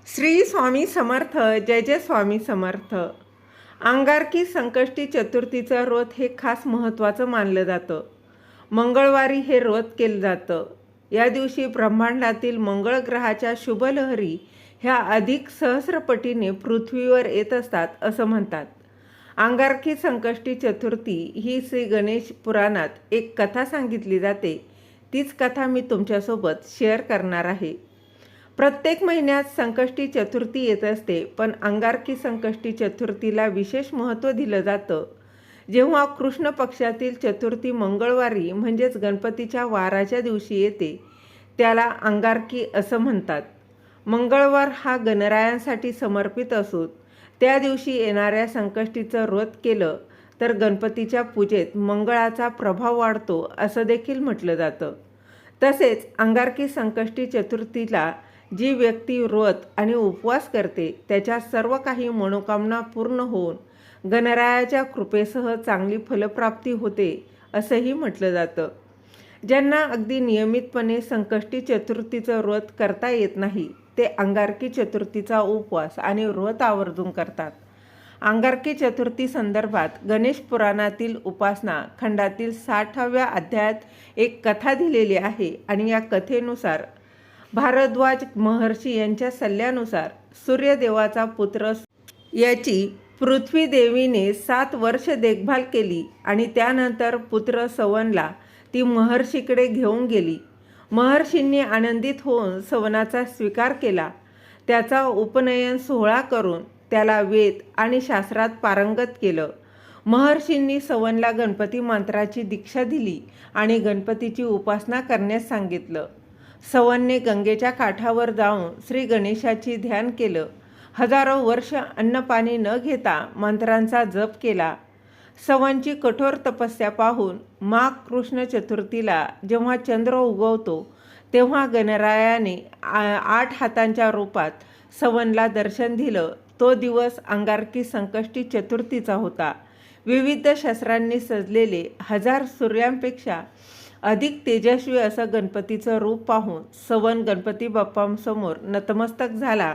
श्री स्वामी समर्थ. जय जय स्वामी समर्थ. अंगारकी संकष्टी चतुर्थीचं व्रत हे खास महत्त्वाचं मानलं जातं. मंगळवारी हे व्रत केलं जातं. या दिवशी ब्रह्मांडातील मंगळ ग्रहाच्या शुभलहरी ह्या अधिक सहस्रपटीने पृथ्वीवर येत असतात असं म्हणतात. अंगारकी संकष्टी चतुर्थी ही श्री गणेश पुराणात एक कथा सांगितली जाते. तीच कथा मी तुमच्यासोबत शेअर करणार आहे. प्रत्येक महिन्यात संकष्टी चतुर्थी येत असते, पण अंगारकी संकष्टी चतुर्थीला विशेष महत्त्व दिलं जातं. जेव्हा कृष्ण पक्षातील चतुर्थी मंगळवारी म्हणजेच गणपतीच्या वाराच्या दिवशी येते, त्याला अंगारकी असं म्हणतात. मंगळवार हा गणरायांसाठी समर्पित असून त्या दिवशी येणाऱ्या संकष्टीचं व्रत केलं तर गणपतीच्या पूजेत मंगळाचा प्रभाव वाढतो असं देखील म्हटलं जातं. तसेच अंगारकी संकष्टी चतुर्थीला जी व्यक्ती व्रत आणि उपवास करते त्याच्या सर्व काही मनोकामना पूर्ण होऊन गणरायाच्या कृपेसह चांगली फलप्राप्ती होते असंही म्हटलं जातं. ज्यांना अगदी नियमितपणे संकष्टी चतुर्थीचं व्रत करता येत नाही, ते अंगारकी चतुर्थीचा उपवास आणि व्रत आवर्जून करतात. अंगारकी चतुर्थी संदर्भात गणेश पुराणातील उपासना खंडातील 60व्या अध्यायात एक कथा दिलेली आहे आणि या कथेनुसार भारद्वाज महर्षी यांच्या सल्ल्यानुसार सूर्यदेवाचा पुत्र याची पृथ्वी देवीने 7 वर्ष देखभाल केली आणि त्यानंतर पुत्र सवनला ती महर्षीकडे घेऊन गेली. महर्षींनी आनंदित होऊन सवनाचा स्वीकार केला. त्याचा उपनयन सोहळा करून त्याला वेद आणि शास्त्रात पारंगत केलं. महर्षींनी सवनला गणपती मंत्राची दीक्षा दिली आणि गणपतीची उपासना करण्यास सांगितलं. सवनने गंगेच्या काठावर जाऊन श्री गणेशाची ध्यान केलं. हजारो वर्ष अन्नपाणी न घेता मंत्रांचा जप केला. सवनची कठोर तपस्या पाहून माघ कृष्ण चतुर्थीला जेव्हा चंद्र उगवतो तेव्हा गणरायाने 8 हातांच्या रूपात सवनला दर्शन दिलं. तो दिवस अंगारकी संकष्टी चतुर्थीचा होता. विविध शस्त्रांनी सजलेले 1000 सूर्यांपेक्षा अधिक तेजस्वी असं गणपतीचं रूप पाहून सवन गणपती बाप्पांसमोर नतमस्तक झाला.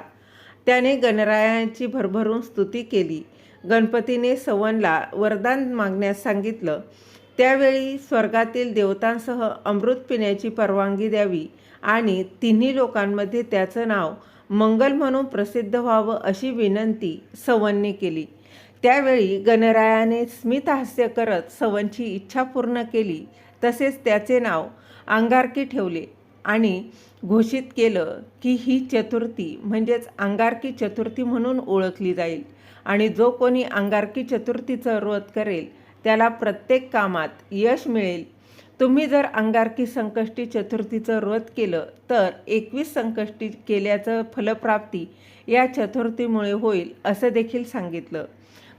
त्याने गणरायांची भरभरून स्तुती केली. गणपतीने सवनला वरदान मागण्यास सांगितलं. त्यावेळी स्वर्गातील देवतांसह अमृत पिण्याची परवानगी द्यावी आणि तिन्ही लोकांमध्ये त्याचं नाव मंगल म्हणून प्रसिद्ध व्हावं अशी विनंती सवनने केली. त्यावेळी गणरायाने स्मितहास्य करत सवनची इच्छा पूर्ण केली. तसेच त्याचे नाव अंगारकी ठेवले आणि घोषित केलं की ही चतुर्थी म्हणजेच अंगारकी चतुर्थी म्हणून ओळखली जाईल आणि जो कोणी अंगारकी चतुर्थीचं व्रत करेल त्याला प्रत्येक कामात यश मिळेल. तुम्ही जर अंगारकी संकष्टी चतुर्थीचं व्रत केलं तर 21 संकष्टी केल्याचं फलप्राप्ती या चतुर्थीमुळे होईल असं देखील सांगितलं.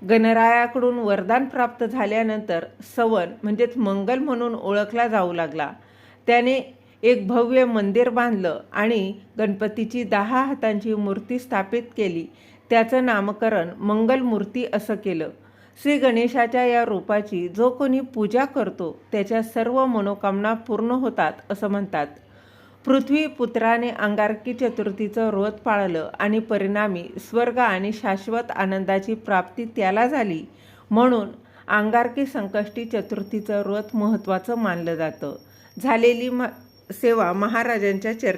गणरायाकडून वरदान प्राप्त झाल्यानंतर सवन म्हणजेच मंगल म्हणून ओळखला जाऊ लागला. त्याने एक भव्य मंदिर बांधलं आणि गणपतीची 10 हातांची मूर्ती स्थापित केली. त्याचं नामकरण मंगल मूर्ती असं केलं. श्री गणेशाच्या या रूपाची जो कोणी पूजा करतो त्याच्या सर्व मनोकामना पूर्ण होतात असं म्हणतात. पृथ्वीपुत्राने अंगारकी चतुर्थीचं व्रत पाळलं आणि परिणामी स्वर्ग आणि शाश्वत आनंदाची प्राप्ती त्याला झाली. म्हणून अंगारकी संकष्टी चतुर्थीचं व्रत महत्त्वाचं मानलं जातं. झालेली सेवा महाराजांच्या चरणी